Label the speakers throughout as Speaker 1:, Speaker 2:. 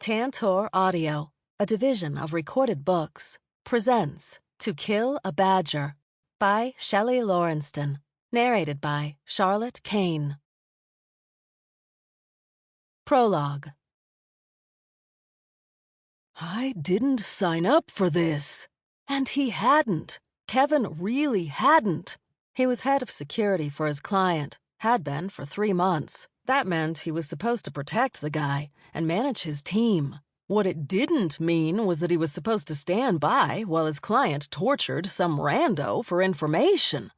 Speaker 1: Tantor Audio, a division of Recorded Books, presents To Kill a Badger by Shelly Laurenston, narrated by Charlotte Kane. Prologue. I didn't sign up for this. And he hadn't. Kevin really hadn't. He was head of security for his client, had been for 3 months. That meant he was supposed to protect the guy and manage his team. What it didn't mean was that he was supposed to stand by while his client tortured some rando for information.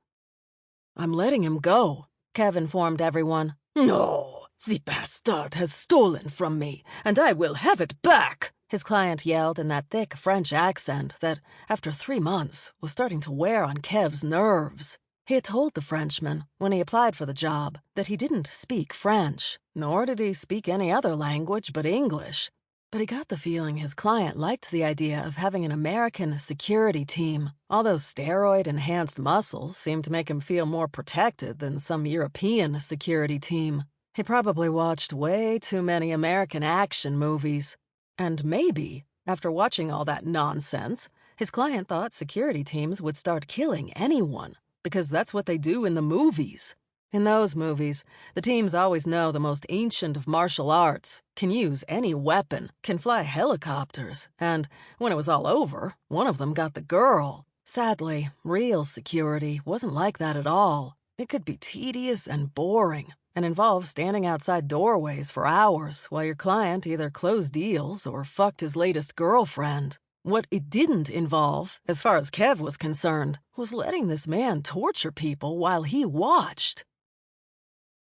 Speaker 1: I'm letting him go, Kev informed everyone. No, the bastard has stolen from me, and I will have it back, his client yelled in that thick French accent that, after 3 months, was starting to wear on Kev's nerves. He had told the Frenchman, when he applied for the job, that he didn't speak French, nor did he speak any other language but English. But he got the feeling his client liked the idea of having an American security team. All those steroid-enhanced muscles seemed to make him feel more protected than some European security team. He probably watched way too many American action movies. And maybe, after watching all that nonsense, his client thought security teams would start killing anyone, because that's what they do in the movies. In those movies, the teams always know the most ancient of martial arts, can use any weapon, can fly helicopters, and when it was all over, one of them got the girl. Sadly, real security wasn't like that at all. It could be tedious and boring, and involve standing outside doorways for hours while your client either closed deals or fucked his latest girlfriend. What it didn't involve, as far as Kev was concerned, was letting this man torture people while he watched.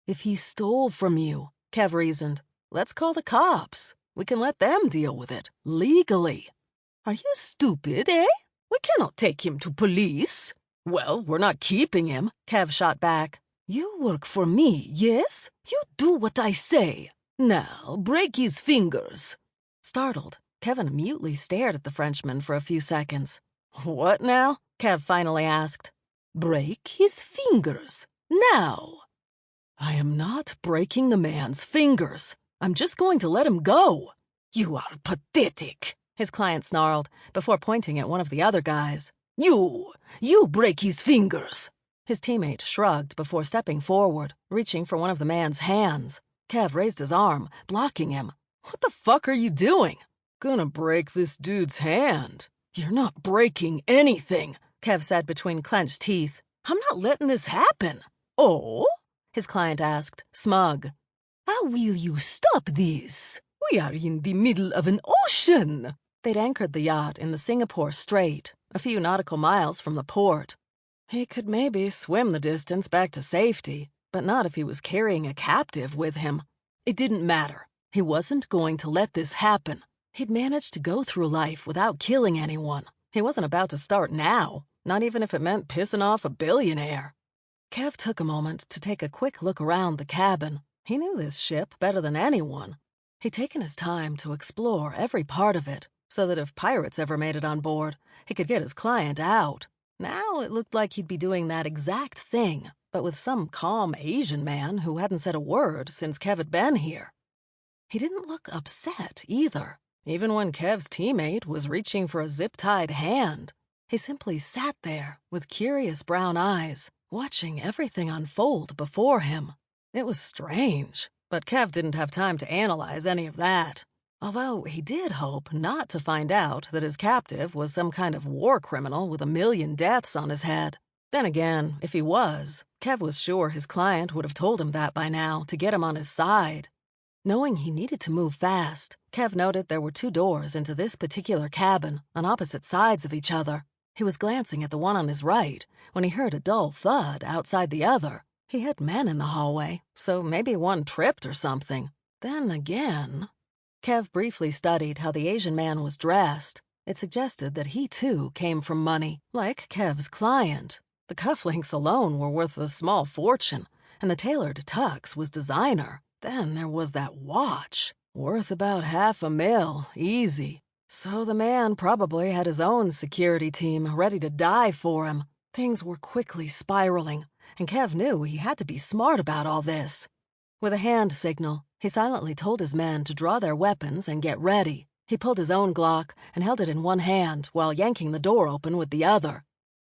Speaker 1: If he stole from you, Kev reasoned, let's call the cops. We can let them deal with it, legally. Are you stupid, eh? We cannot take him to police. Well, we're not keeping him, Kev shot back. You work for me, yes? You do what I say. Now, break his fingers. Startled, Kevin mutely stared at the Frenchman for a few seconds. What now? Kev finally asked. Break his fingers. Now. I am not breaking the man's fingers. I'm just going to let him go. You are pathetic, his client snarled, before pointing at one of the other guys. You break his fingers. His teammate shrugged before stepping forward, reaching for one of the man's hands. Kev raised his arm, blocking him. What the fuck are you doing? Gonna break this dude's hand. You're not breaking anything, Kev said between clenched teeth. I'm not letting this happen. Oh? His client asked, smug. How will you stop this? We are in the middle of an ocean. They'd anchored the yacht in the Singapore Strait, a few nautical miles from the port. He could maybe swim the distance back to safety, but not if he was carrying a captive with him. It didn't matter. He wasn't going to let this happen. He'd managed to go through life without killing anyone. He wasn't about to start now, not even if it meant pissing off a billionaire. Kev took a moment to take a quick look around the cabin. He knew this ship better than anyone. He'd taken his time to explore every part of it, so that if pirates ever made it on board, he could get his client out. Now it looked like he'd be doing that exact thing, but with some calm Asian man who hadn't said a word since Kev had been here. He didn't look upset either, even when Kev's teammate was reaching for a zip-tied hand. He simply sat there with curious brown eyes, watching everything unfold before him. It was strange, but Kev didn't have time to analyze any of that. Although he did hope not to find out that his captive was some kind of war criminal with 1 million deaths on his head. Then again, if he was, Kev was sure his client would have told him that by now to get him on his side. Knowing he needed to move fast, Kev noted there were 2 doors into this particular cabin on opposite sides of each other. He was glancing at the one on his right when he heard a dull thud outside the other. He had men in the hallway, so maybe one tripped or something. Then again... Kev briefly studied how the Asian man was dressed. It suggested that he, too, came from money, like Kev's client. The cufflinks alone were worth a small fortune, and the tailored tux was designer. Then there was that watch, worth about $500,000, easy. So the man probably had his own security team ready to die for him. Things were quickly spiraling, and Kev knew he had to be smart about all this. With a hand signal, He silently told his men to draw their weapons and get ready. He pulled his own Glock and held it in one hand while yanking the door open with the other.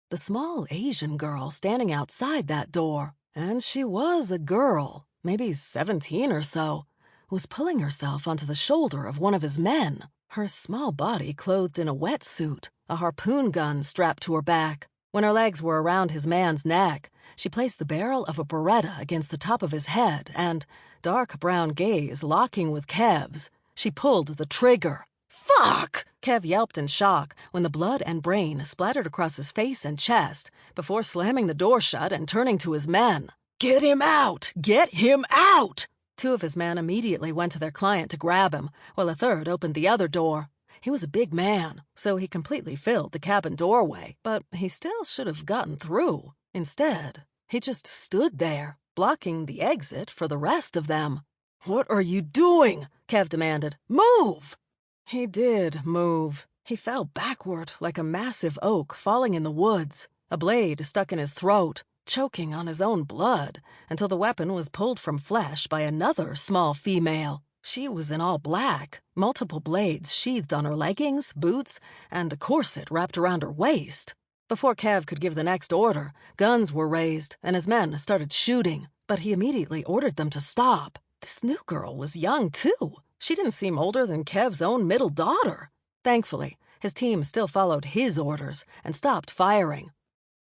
Speaker 1: The small Asian girl standing outside that door, and she was a girl, maybe 17 or so, was pulling herself onto the shoulder of one of his men, her small body clothed in a wetsuit, a harpoon gun strapped to her back. When her legs were around his man's neck, she placed the barrel of a Beretta against the top of his head and, dark brown gaze locking with Kev's, she pulled the trigger. "Fuck!" Kev yelped in shock when the blood and brain splattered across his face and chest before slamming the door shut and turning to his men. "Get him out! Get him out!" Two of his men immediately went to their client to grab him, while a third opened the other door. He was a big man, so he completely filled the cabin doorway, but he still should have gotten through. Instead, he just stood there, blocking the exit for the rest of them. "What are you doing?" Kev demanded. "Move!" He did move. He fell backward like a massive oak falling in the woods, a blade stuck in his throat, choking on his own blood until the weapon was pulled from flesh by another small female. She was in all black, multiple blades sheathed on her leggings, boots, and a corset wrapped around her waist. Before Kev could give the next order, guns were raised and his men started shooting, but he immediately ordered them to stop. This new girl was young, too. She didn't seem older than Kev's own middle daughter. Thankfully, his team still followed his orders and stopped firing.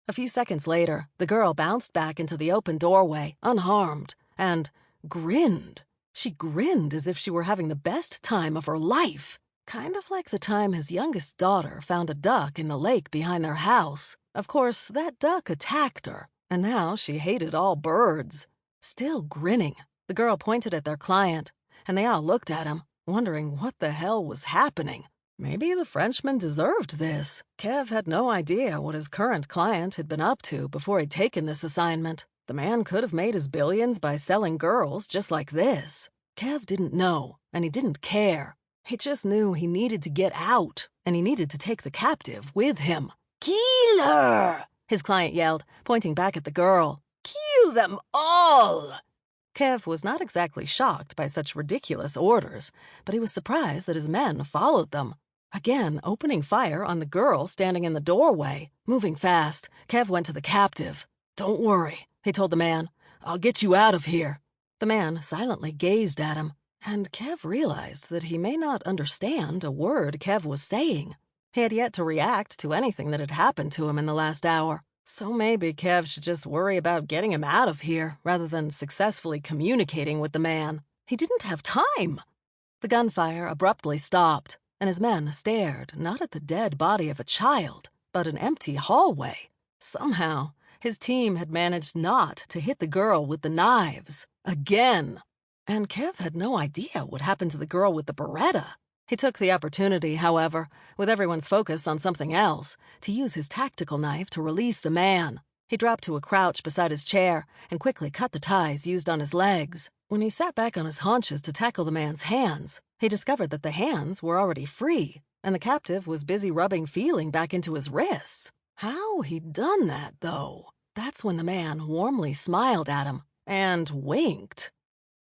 Speaker 1: A few seconds later, the girl bounced back into the open doorway, unharmed, and grinned. She grinned as if she were having the best time of her life. Kind of like the time his youngest daughter found a duck in the lake behind their house. Of course, that duck attacked her, and now she hated all birds. Still grinning, the girl pointed at their client, and they all looked at him, wondering what the hell was happening. Maybe the Frenchman deserved this. Kev had no idea what his current client had been up to before he'd taken this assignment. The man could have made his billions by selling girls just like this. Kev didn't know, and he didn't care. He just knew he needed to get out, and he needed to take the captive with him. "Kill her!" his client yelled, pointing back at the girl. "Kill them all!" Kev was not exactly shocked by such ridiculous orders, but he was surprised that his men followed them. Again, opening fire on the girl standing in the doorway. Moving fast, Kev went to the captive. "Don't worry," he told the man. "I'll get you out of here." The man silently gazed at him, and Kev realized that he may not understand a word Kev was saying. He had yet to react to anything that had happened to him in the last hour. So maybe Kev should just worry about getting him out of here rather than successfully communicating with the man. He didn't have time. The gunfire abruptly stopped, and his men stared not at the dead body of a child, but an empty hallway. Somehow, his team had managed not to hit the girl with the knives. Again. And Kev had no idea what happened to the girl with the Beretta. He took the opportunity, however, with everyone's focus on something else, to use his tactical knife to release the man. He dropped to a crouch beside his chair and quickly cut the ties used on his legs. When he sat back on his haunches to tackle the man's hands, he discovered that the hands were already free, and the captive was busy rubbing feeling back into his wrists. How he'd done that, though? That's when the man warmly smiled at him and winked.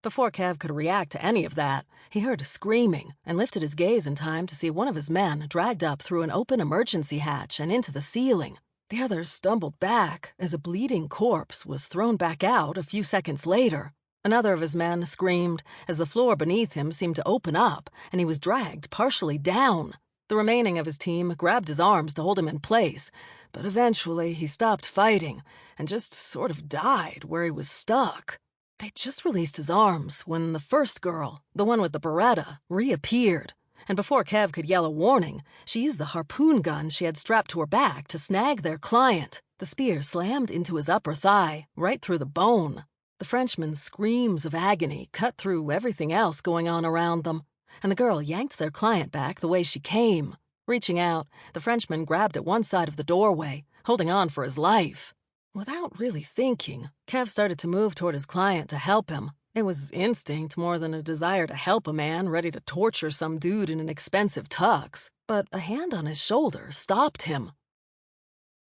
Speaker 1: Before Kev could react to any of that, he heard screaming and lifted his gaze in time to see one of his men dragged up through an open emergency hatch and into the ceiling. The others stumbled back as a bleeding corpse was thrown back out a few seconds later. Another of his men screamed as the floor beneath him seemed to open up and he was dragged partially down. The remaining of his team grabbed his arms to hold him in place, but eventually he stopped fighting and just sort of died where he was stuck. They'd just released his arms when the first girl, the one with the Beretta, reappeared. And before Kev could yell a warning, she used the harpoon gun she had strapped to her back to snag their client. The spear slammed into his upper thigh, right through the bone. The Frenchman's screams of agony cut through everything else going on around them, and the girl yanked their client back the way she came. Reaching out, the Frenchman grabbed at one side of the doorway, holding on for his life. Without really thinking, Kev started to move toward his client to help him. It was instinct more than a desire to help a man ready to torture some dude in an expensive tux, but a hand on his shoulder stopped him.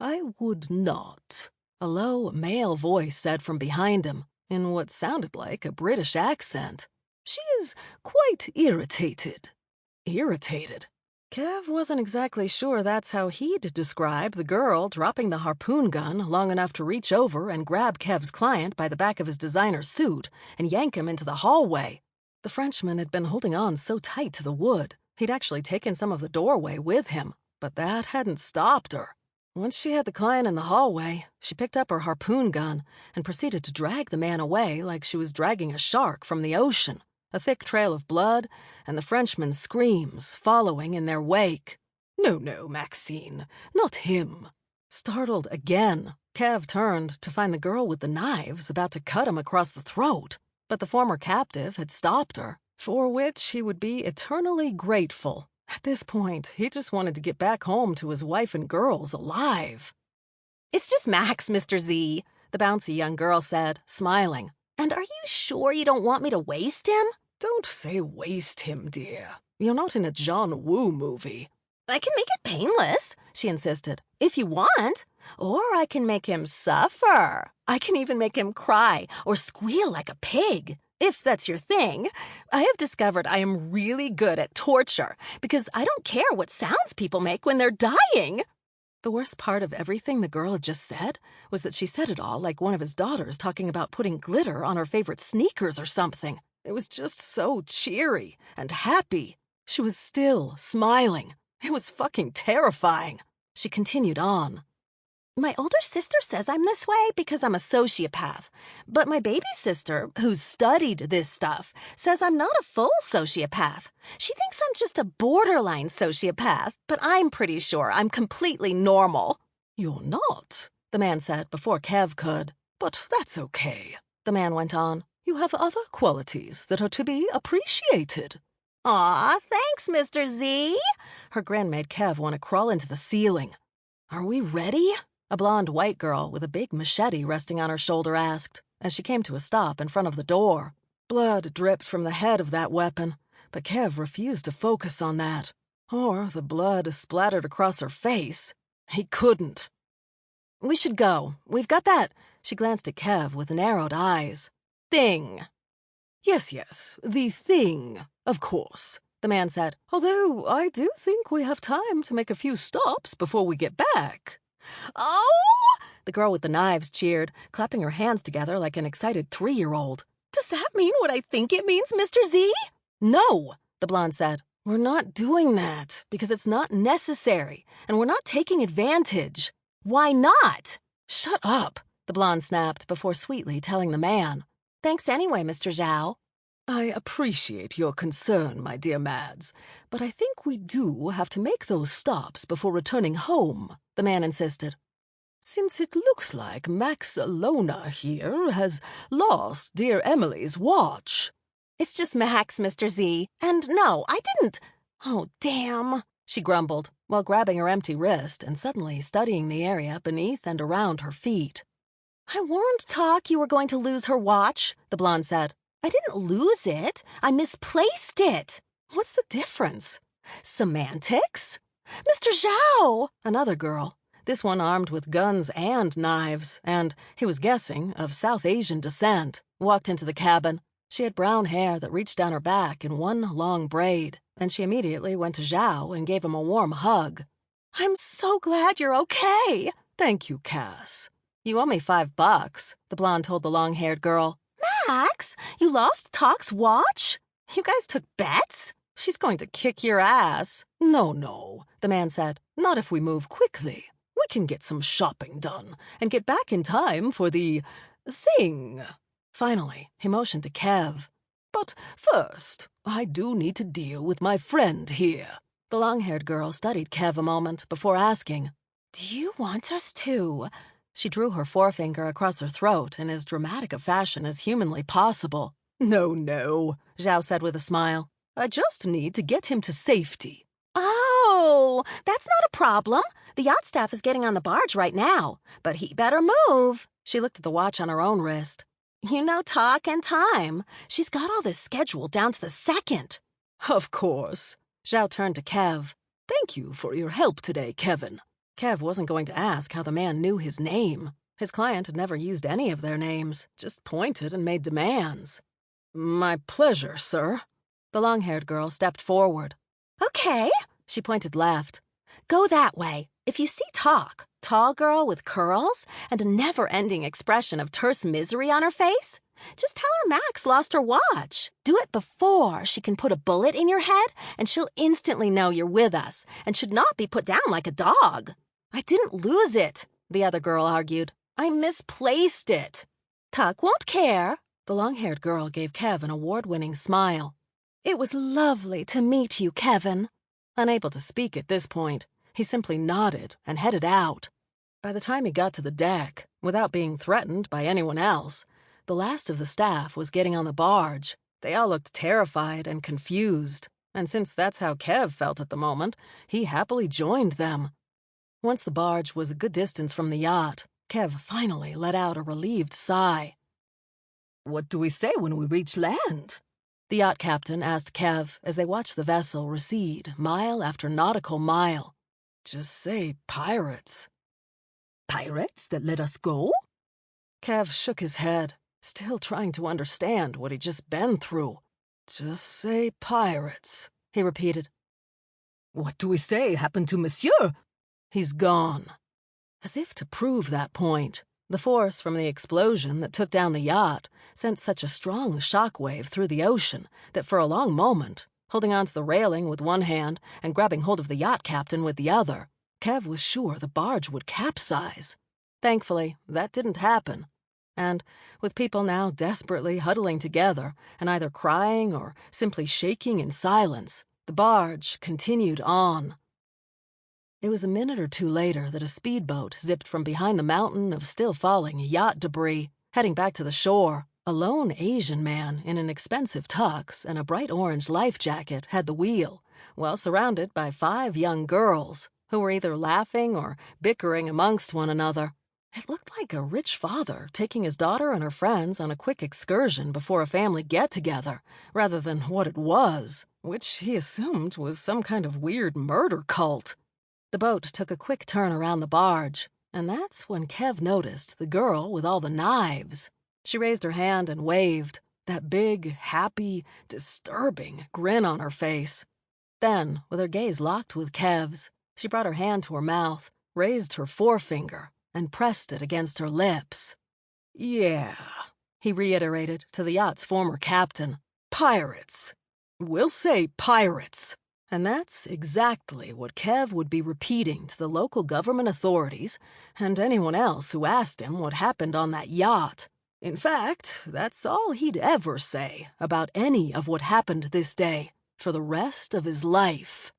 Speaker 1: "I would not," a low male voice said from behind him, in what sounded like a British accent. She is quite irritated. Irritated? Kev wasn't exactly sure that's how he'd describe the girl dropping the harpoon gun long enough to reach over and grab Kev's client by the back of his designer suit and yank him into the hallway. The Frenchman had been holding on so tight to the wood, he'd actually taken some of the doorway with him, but that hadn't stopped her. Once she had the client in the hallway, she picked up her harpoon gun and proceeded to drag the man away like she was dragging a shark from the ocean, a thick trail of blood and the Frenchman's screams following in their wake. No, Maxine, not him. Startled again, Kev turned to find the girl with the knives about to cut him across the throat, but the former captive had stopped her, for which he would be eternally grateful. At this point, he just wanted to get back home to his wife and girls alive.
Speaker 2: It's just Max, Mr. Z, the bouncy young girl said, smiling. And are you sure you don't want me to waste him?
Speaker 1: Don't say waste him, dear. You're not in a John Woo movie.
Speaker 2: I can make it painless, she insisted, if you want. Or I can make him suffer. I can even make him cry or squeal like a pig, if that's your thing. I have discovered I am really good at torture because I don't care what sounds people make when they're dying.
Speaker 1: The worst part of everything the girl had just said was that she said it all like one of his daughters talking about putting glitter on her favorite sneakers or something. It was just so cheery and happy. She was still smiling. It was fucking terrifying. She continued on.
Speaker 2: My older sister says I'm this way because I'm a sociopath. But my baby sister, who's studied this stuff, says I'm not a full sociopath. She thinks I'm just a borderline sociopath, but I'm pretty sure I'm completely normal.
Speaker 1: You're not, the man said before Kev could. But that's okay, the man went on. You have other qualities that are to be appreciated.
Speaker 2: Aw, thanks, Mr. Z.
Speaker 1: Her grin made Kev want to crawl into the ceiling. Are we ready? A blonde white girl with a big machete resting on her shoulder asked, as she came to a stop in front of the door. Blood dripped from the head of that weapon, but Kev refused to focus on that. Or the blood splattered across her face. He couldn't. We should go. We've got that. She glanced at Kev with narrowed eyes. Thing. Yes, the thing, of course, the man said. Although I do think we have time to make a few stops before we get back.
Speaker 2: Oh!
Speaker 1: The girl with the knives cheered, clapping her hands together like an excited 3-year-old.
Speaker 2: Does that mean what I think it means, Mr. Z?
Speaker 1: No, the blonde said. We're not doing that because it's not necessary, and we're not taking advantage.
Speaker 2: Why not?
Speaker 1: Shut up, the blonde snapped before sweetly telling the man.
Speaker 2: Thanks anyway, Mr. Zhao.
Speaker 1: I appreciate your concern, my dear Mads, but I think we do have to make those stops before returning home, the man insisted. Since it looks like Max Alona here has lost dear Emily's watch.
Speaker 2: It's just Max, Mr. Z. And no, I didn't. Oh, damn, she grumbled, while grabbing her empty wrist and suddenly studying the area beneath and around her feet. I warned Talk you were going to lose her watch, the blonde said. I didn't lose it. I misplaced it.
Speaker 1: What's the difference?
Speaker 2: Semantics? Mr. Zhao!
Speaker 1: Another girl, this one armed with guns and knives, and, he was guessing, of South Asian descent, walked into the cabin. She had brown hair that reached down her back in one long braid, and she immediately went to Zhao and gave him a warm hug.
Speaker 2: I'm so glad you're okay.
Speaker 1: Thank you, Cass. You owe me $5, the blonde told the long-haired girl.
Speaker 2: Max, you lost Talk's watch? You guys took bets?
Speaker 1: She's going to kick your ass. No, the man said. Not if we move quickly. We can get some shopping done and get back in time for the thing. Finally, he motioned to Kev. But first, I do need to deal with my friend here. The long-haired girl studied Kev a moment before asking,
Speaker 2: Do you want us to?
Speaker 1: She drew her forefinger across her throat in as dramatic a fashion as humanly possible. No, Zhao said with a smile. I just need to get him to safety.
Speaker 2: Oh, that's not a problem. The yacht staff is getting on the barge right now, but he better move.
Speaker 1: She looked at the watch on her own wrist.
Speaker 2: You know Talk and time. She's got all this scheduled down to the second.
Speaker 1: Of course. Zhao turned to Kev. Thank you for your help today, Kevin. Kev wasn't going to ask how the man knew his name. His client had never used any of their names, just pointed and made demands. My pleasure, sir.
Speaker 2: The long-haired girl stepped forward. Okay, she pointed left. Go that way. If you see Talk, tall girl with curls and a never-ending expression of terse misery on her face, just tell her Max lost her watch. Do it before she can put a bullet in your head, and she'll instantly know you're with us and should not be put down like a dog. I didn't lose it, the other girl argued. I misplaced it. Tuck won't care. The long-haired girl gave Kev an award-winning smile. It was lovely to meet you, Kevin.
Speaker 1: Unable to speak at this point, he simply nodded and headed out. By the time he got to the deck, without being threatened by anyone else, the last of the staff was getting on the barge. They all looked terrified and confused, and since that's how Kev felt at the moment, he happily joined them. Once the barge was a good distance from the yacht, Kev finally let out a relieved sigh.
Speaker 3: What do we say when we reach land?
Speaker 1: The yacht captain asked Kev as they watched the vessel recede mile after nautical mile.
Speaker 3: Just say pirates. Pirates that let us go?
Speaker 1: Kev shook his head, still trying to understand what he'd just been through.
Speaker 3: Just say pirates,
Speaker 1: he repeated.
Speaker 3: What do we say happened to Monsieur?
Speaker 1: He's gone. As if to prove that point, the force from the explosion that took down the yacht sent such a strong shockwave through the ocean that for a long moment, holding onto the railing with one hand and grabbing hold of the yacht captain with the other, Kev was sure the barge would capsize. Thankfully, that didn't happen. And with people now desperately huddling together and either crying or simply shaking in silence, the barge continued on. It was a minute or two later that a speedboat zipped from behind the mountain of still-falling yacht debris, heading back to the shore. A lone Asian man in an expensive tux and a bright orange life jacket had the wheel, well surrounded by 5 young girls, who were either laughing or bickering amongst one another. It looked like a rich father taking his daughter and her friends on a quick excursion before a family get-together, rather than what it was, which he assumed was some kind of weird murder cult. The boat took a quick turn around the barge, and that's when Kev noticed the girl with all the knives. She raised her hand and waved, that big, happy, disturbing grin on her face. Then, with her gaze locked with Kev's, she brought her hand to her mouth, raised her forefinger, and pressed it against her lips.
Speaker 3: Yeah,
Speaker 1: he reiterated to the yacht's former captain.
Speaker 3: Pirates. We'll say pirates.
Speaker 1: And that's exactly what Kev would be repeating to the local government authorities and anyone else who asked him what happened on that yacht. In fact, that's all he'd ever say about any of what happened this day for the rest of his life.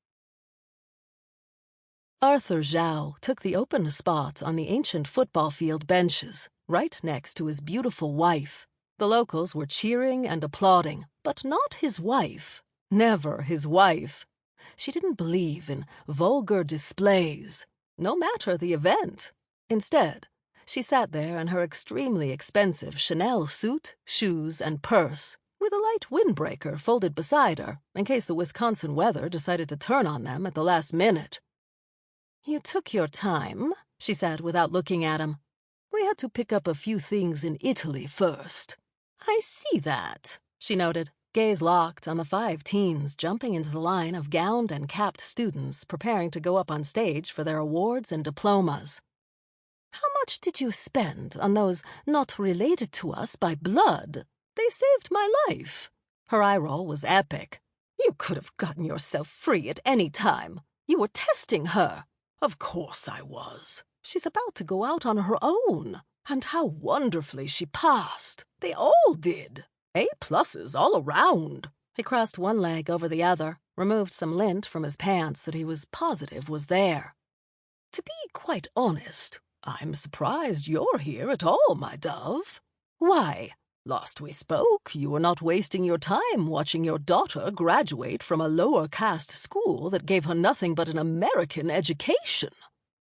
Speaker 1: Arthur Zhao took the open spot on the ancient football field benches, right next to his beautiful wife. The locals were cheering and applauding, but not his wife. Never his wife. She didn't believe in vulgar displays, no matter the event. Instead, she sat there in her extremely expensive Chanel suit, shoes, and purse, with a light windbreaker folded beside her in case the Wisconsin weather decided to turn on them at the last minute. "You took your time," she said without looking at him. "We had to pick up a few things in Italy first." "I see that," she noted, gaze locked on the 5 teens jumping into the line of gowned and capped students preparing to go up on stage for their awards and diplomas. "How much did you spend on those not related to us by blood? They saved my life." Her eye roll was epic. "You could have gotten yourself free at any time. You were testing her." "Of course I was. She's about to go out on her own. And how wonderfully she passed. They all did. A+s all around." He crossed one leg over the other, removed some lint from his pants that he was positive was there. "To be quite honest, I'm surprised you're here at all, my dove. Why, last we spoke, you were not wasting your time watching your daughter graduate from a lower-caste school that gave her nothing but an American education."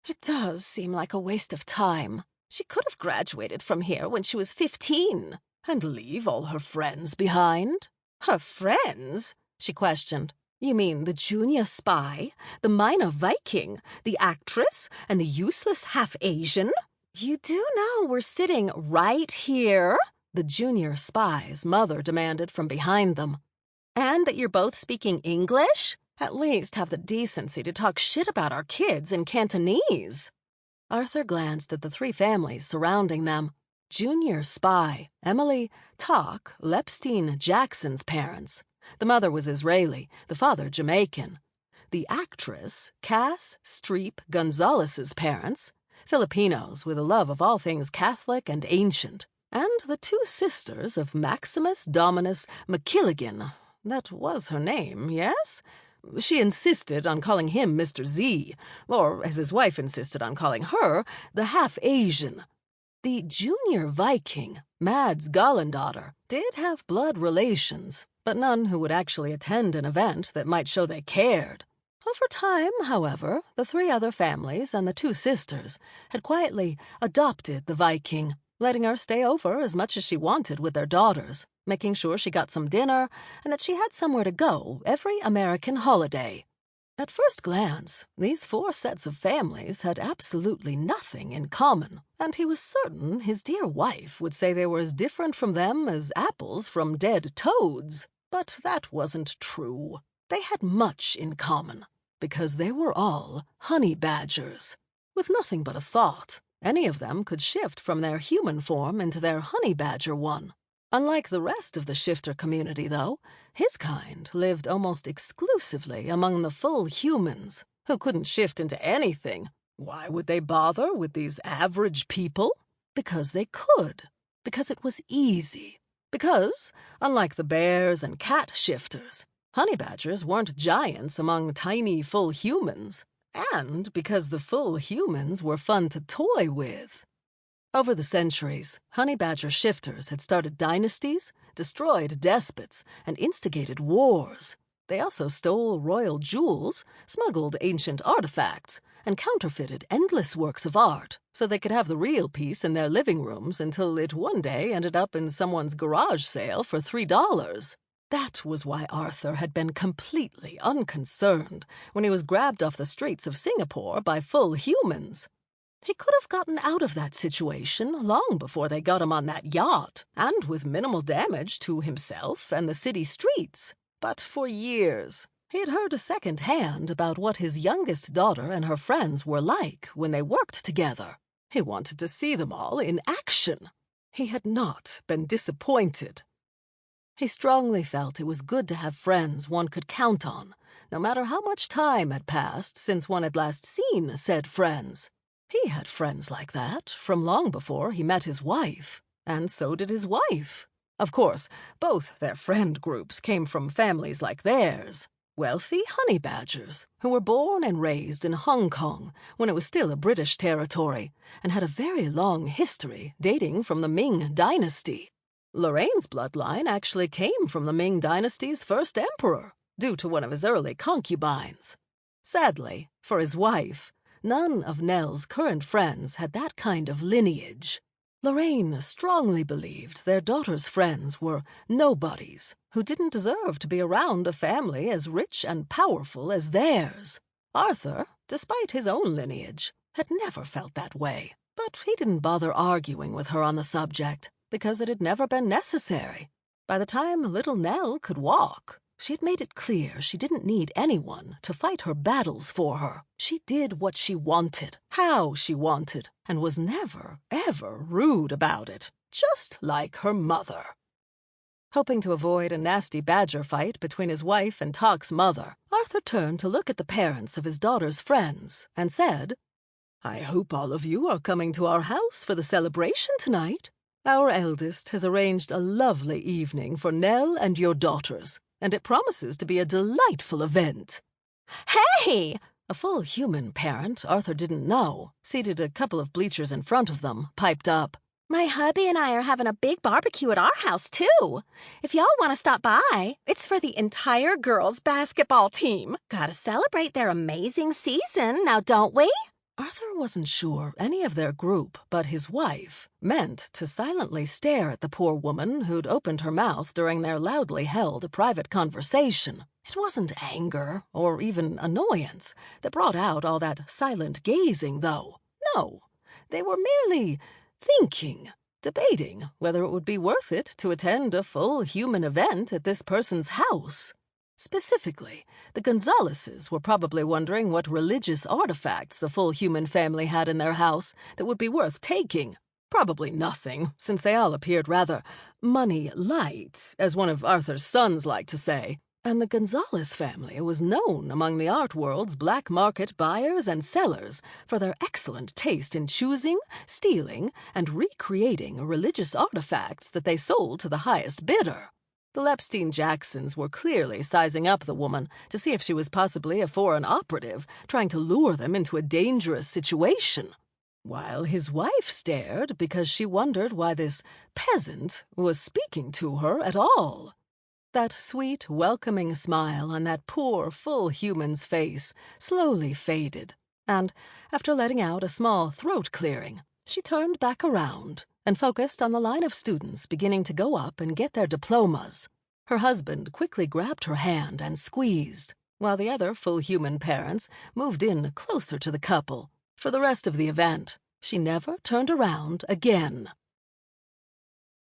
Speaker 1: "It does seem like a waste of time. She could have graduated from here when she was 15. "And leave all her friends behind?" "Her friends?" she questioned. "You mean the junior spy, the minor Viking, the actress, and the useless half-Asian? You do know we're sitting right here?"
Speaker 2: the junior spy's mother demanded from behind them.
Speaker 1: And that you're both speaking English?
Speaker 2: At least have the decency to talk shit about our kids in Cantonese. Arthur glanced at the three families surrounding them. Junior spy, Emily Talk Lepstein Jackson's parents. The mother was Israeli, the father Jamaican. The actress, Cass Streep Gonzalez's parents, Filipinos with a love of all things Catholic and ancient. And the two sisters of Maximus Dominus McKilligan. That was her name, yes? She insisted on calling him Mr. Z, or, as his wife insisted on calling her, the half-Asian. The junior Viking, Mads Gollendaughter, did have blood relations, but none who would actually attend an event that might show they cared. Over time, however, the three other families and the two sisters had quietly adopted the Viking, letting her stay over as much as she wanted with their daughters, making sure she got some dinner and that she had somewhere to go every American holiday. At first glance, these four sets of families had absolutely nothing in common, and he was certain his dear wife would say they were as different from them as apples from dead toads. But that wasn't true. They had much in common, because they were all honey badgers. With nothing but a thought, any of them could shift from their human form into their honey badger one. Unlike the rest of the shifter community, though, his kind lived almost exclusively among the full humans, who couldn't shift into anything. Why would they bother with these average people? Because they could. Because it was easy. Because, unlike the bears and cat shifters, honey badgers weren't giants among tiny full humans. And because the full humans were fun to toy with. Over the centuries, honey badger shifters had started dynasties, destroyed despots, and instigated wars. They also stole royal jewels, smuggled ancient artifacts, and counterfeited endless works of art so they could have the real piece in their living rooms until it one day ended up in someone's garage sale for $3. That was why Arthur had been completely unconcerned when he was grabbed off the streets of Singapore by full humans. He could have gotten out of that situation long before they got him on that yacht, and with minimal damage to himself and the city streets. But for years, he had heard secondhand about what his youngest daughter and her friends were like when they worked together. He wanted to see them all in action. He had not been disappointed. He strongly felt it was good to have friends one could count on, no matter how much time had passed since one had last seen said friends. He had friends like that from long before he met his wife, and so did his wife. Of course, both their friend groups came from families like theirs, wealthy honey badgers who were born and raised in Hong Kong when it was still a British territory, and had a very long history dating from the Ming Dynasty. Lorraine's bloodline actually came from the Ming Dynasty's first emperor, due to one of his early concubines. Sadly, for his wife, none of Nell's current friends had that kind of lineage. Lorraine strongly believed their daughter's friends were nobodies who didn't deserve to be around a family as rich and powerful as theirs. Arthur, despite his own lineage, had never felt that way, but he didn't bother arguing with her on the subject, because it had never been necessary. By the time little Nell could walk, she had made it clear she didn't need anyone to fight her battles for her. She did what she wanted, how she wanted, and was never, ever rude about it, just like her mother. Hoping to avoid a nasty badger fight between his wife and Talk's mother, Arthur turned to look at the parents of his daughter's friends and said, "I hope all of you are coming to our house for the celebration tonight. Our eldest has arranged a lovely evening for Nell and your daughters, and it promises to be a delightful event."
Speaker 1: Hey!
Speaker 2: A full human parent Arthur didn't know, seated a couple of bleachers in front of them, piped up,
Speaker 1: My hubby and I are having a big barbecue at our house, too. If y'all want to stop by, it's for the entire girls' basketball team. Gotta celebrate their amazing season, now don't we?
Speaker 2: Arthur wasn't sure any of their group but his wife meant to silently stare at the poor woman who'd opened her mouth during their loudly held private conversation. It wasn't anger or even annoyance that brought out all that silent gazing, though. No, they were merely thinking.
Speaker 1: debating whether it would be worth it to attend a full human event at this person's house. Specifically, the Gonzaleses were probably wondering what religious artifacts the full human family had in their house that would be worth taking. Probably nothing, since they all appeared rather money-light, as one of Arthur's sons liked to say, and the Gonzales family was known among the art world's black market buyers and sellers for their excellent taste in choosing, stealing, and recreating religious artifacts that they sold to the highest bidder. The Lepstein-Jacksons were clearly sizing up the woman to see if she was possibly a foreign operative trying to lure them into a dangerous situation, while his wife stared because she wondered why this peasant was speaking to her at all. That sweet, welcoming smile on that poor, full human's face slowly faded, and, after letting out a small throat-clearing, she turned back around and focused on the line of students beginning to go up and get their diplomas. Her husband quickly grabbed her hand and squeezed, while the other full human parents moved in closer to the couple. For the rest of the event, she never turned around again.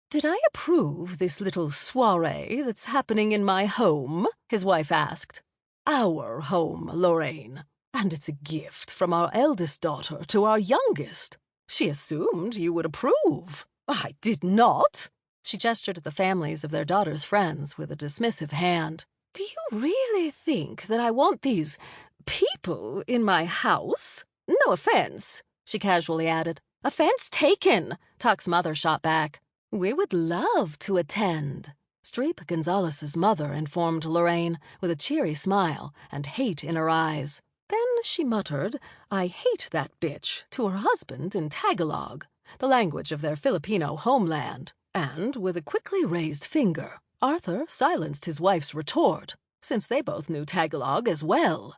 Speaker 1: "Did I approve this little soiree that's happening in my home?" his wife asked. "Our home, Lorraine. And it's a gift from our eldest daughter to our youngest. She assumed you would approve." "I did not." She gestured at the families of their daughter's friends with a dismissive hand. "Do you really think that I want these people in my house? No offense," she casually added. "Offense taken," Tuck's mother shot back. "We would love to attend," Streep Gonzales's mother informed Lorraine with a cheery smile and hate in her eyes. Then she muttered, "I hate that bitch," to her husband in Tagalog, the language of their Filipino homeland, and with a quickly raised finger, Arthur silenced his wife's retort, since they both knew Tagalog as well.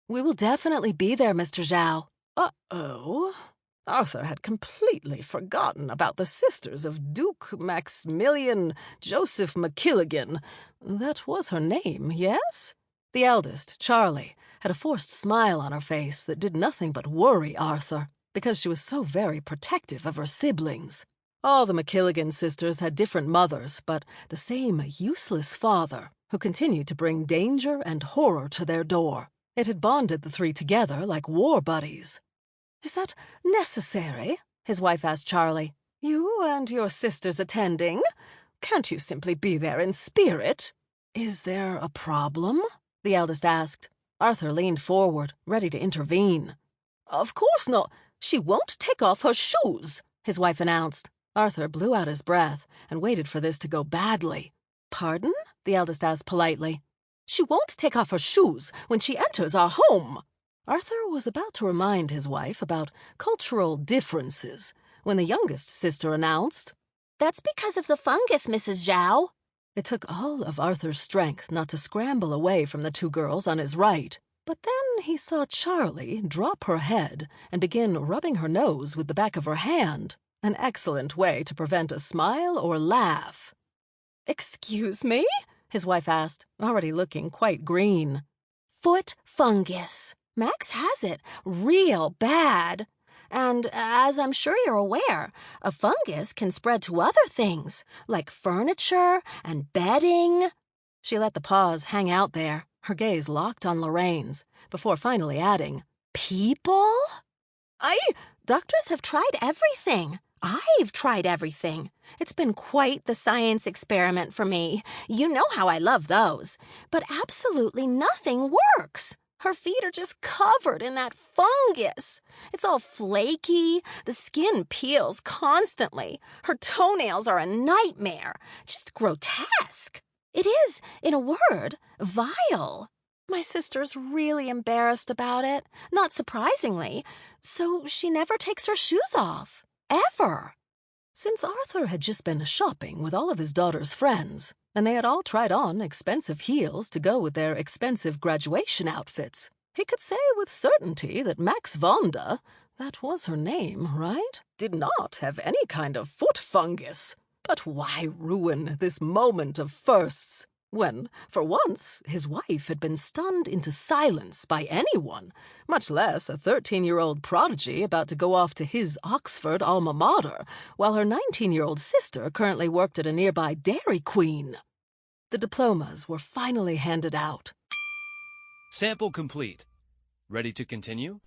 Speaker 1: "We will definitely be there, Mr. Zhao." Uh-oh. Arthur had completely forgotten about the sisters of Duke Maximilian Joseph McKilligan. That was her name, yes? The eldest, Charlie, had a forced smile on her face that did nothing but worry Arthur, because she was so very protective of her siblings. All the McKilligan sisters had different mothers, but the same useless father, who continued to bring danger and horror to their door. It had bonded the three together like war buddies. "Is that necessary?" his wife asked Charlie. "You and your sisters attending? Can't you simply be there in spirit?" "Is there a problem?" the eldest asked. Arthur leaned forward, ready to intervene. "Of course not. She won't take off her shoes," his wife announced. Arthur blew out his breath and waited for this to go badly. "Pardon?" the eldest asked politely. "She won't take off her shoes when she enters our home." Arthur was about to remind his wife about cultural differences when the youngest sister announced, "That's because of the fungus, Mrs. Zhao." It took all of Arthur's strength not to scramble away from the two girls on his right, but then he saw Charlie drop her head and begin rubbing her nose with the back of her hand, an excellent way to prevent a smile or laugh. "Excuse me?" his wife asked, already looking quite green. "Foot fungus. Max has it real bad. And, as I'm sure you're aware, a fungus can spread to other things, like furniture and bedding." She let the pause hang out there, her gaze locked on Lorraine's, before finally adding, "People? Doctors have tried everything. I've tried everything. It's been quite the science experiment for me. You know how I love those. But absolutely nothing works. Her feet are just covered in that fungus. It's all flaky. The skin peels constantly. Her toenails are a nightmare. Just grotesque. It is, in a word, vile. My sister's really embarrassed about it, not surprisingly, so she never takes her shoes off. Ever." Since Arthur had just been shopping with all of his daughter's friends, and they had all tried on expensive heels to go with their expensive graduation outfits, he could say with certainty that Max Vonda, that was her name, right, did not have any kind of foot fungus. But why ruin this moment of firsts? when, for once, his wife had been stunned into silence by anyone, much less a 13-year-old prodigy about to go off to his Oxford alma mater, while her 19-year-old sister currently worked at a nearby Dairy Queen. The diplomas were finally handed out.
Speaker 4: Sample complete. Ready to continue?